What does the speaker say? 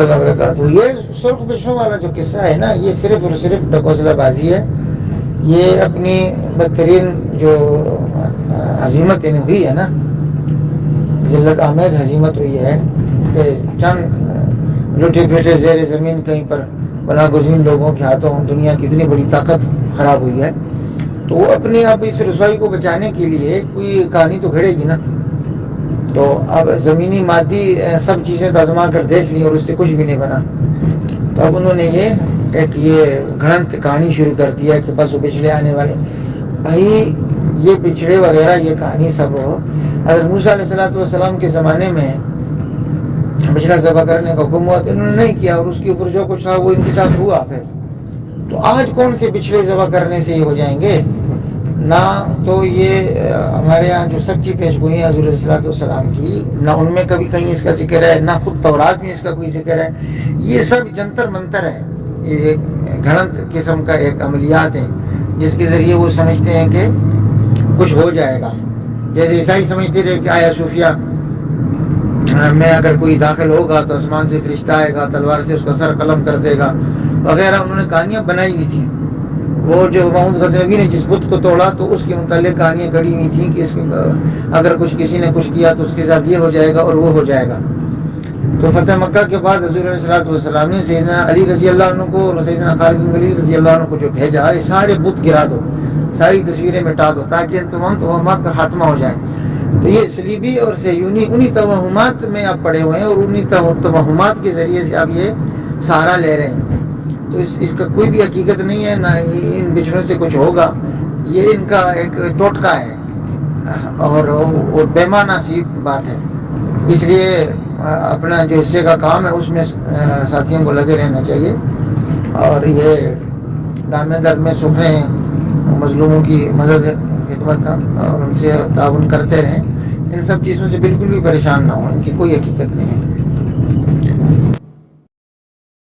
وبرکاتہ۔ یہ سرخ بچھڑوں والا جو قصہ ہے نا، یہ صرف اور صرف ڈکوسلا بازی ہے۔ یہ اپنی بدترین جو ہزیمت ہوئی ہے نا، ذلت آمیز ہزیمت ہوئی ہے کہ چند لٹے پھٹے زیر زمین کہیں پر بنا گزین لوگوں کے ہاتھوں دنیا کی اتنی بڑی طاقت خراب ہوئی ہے، تو وہ اپنے آپ اس رسوائی کو بچانے کے لیے کوئی کہانی تو گھڑے گی نا۔ تو اب زمینی مادی سب چیزیں آزما کر دیکھ لی اور اس سے کچھ بھی نہیں بنا، تو اب انہوں نے یہ گھڑنت کہانی شروع کر دیا کہ بس وہ پچھلے آنے والے بھائی، یہ پچھڑے وغیرہ یہ کہانی سب حضرت موسیٰ علیہ السلام کے زمانے میں بچڑا ذبح کرنے کا حکم ہوا تو انہوں نے نہیں کیا، اور اس کے اوپر جو کچھ تھا وہ ان کے ساتھ ہوا۔ پھر تو آج کون سے بچڑے ذبح کرنے سے یہ ہو جائیں گے؟ نہ تو یہ ہمارے یہاں جو سچی پیش گوئی ہے حضور علیہ السلام کی، نہ ان میں کبھی کہیں اس کا ذکر ہے، نہ خود تورات میں اس کا کوئی ذکر ہے۔ یہ سب جنتر منتر ہے، یہ گھڑنت قسم کا ایک عملیات ہے جس کے ذریعے وہ سمجھتے ہیں کہ کچھ ہو جائے گا۔ جیسے عیسائی سمجھتے تھے کہ آیا صوفیہ میں اگر کوئی داخل ہوگا تو آسمان سے فرشتہ آئے گا، تلوار سے اس کا سر قلم کر دے گا وغیرہ، انہوں نے کہانیاں بنائی ہوئی تھیں۔ وہ جو محمود غزنوی نے جس بت کو توڑا تو اس کے متعلق کہانیاں گڑھی ہوئی تھیں کہ اگر کسی نے کچھ کیا تو اس کے ساتھ یہ ہو جائے گا اور وہ ہو جائے گا۔ تو فتح مکہ کے بعد حضور علیہ السلام نے سیدنا علی رضی اللہ عنہ کو اور سیدنا خالد بن ولید رضی اللہ عنہ کو جو بھیجا، یہ سارے بت گرا دو، ساری تصویریں مٹا دو تاکہ تمام توہمات کا خاتمہ ہو جائے۔ تو یہ صلیبی اور صہیونی انہی توہمات میں آپ پڑے ہوئے ہیں اور انہی توہمات کے ذریعے سے آپ یہ سہارا لے رہے ہیں۔ تو اس کا کوئی بھی حقیقت نہیں ہے، نہ ان بچڑوں سے کچھ ہوگا، یہ ان کا ایک ٹوٹکا ہے اور بےمانہ سی بات ہے۔ اس لیے اپنا جو حصے کا کام ہے اس میں ساتھیوں کو لگے رہنا چاہیے، اور یہ دامے در میں سکھ رہے ہیں، مظلوموں کی مدد خدمت اور ان سے تعاون کرتے رہیں، ان سب چیزوں سے بالکل بھی پریشان نہ ہوں، ان کی کوئی حقیقت نہیں ہے۔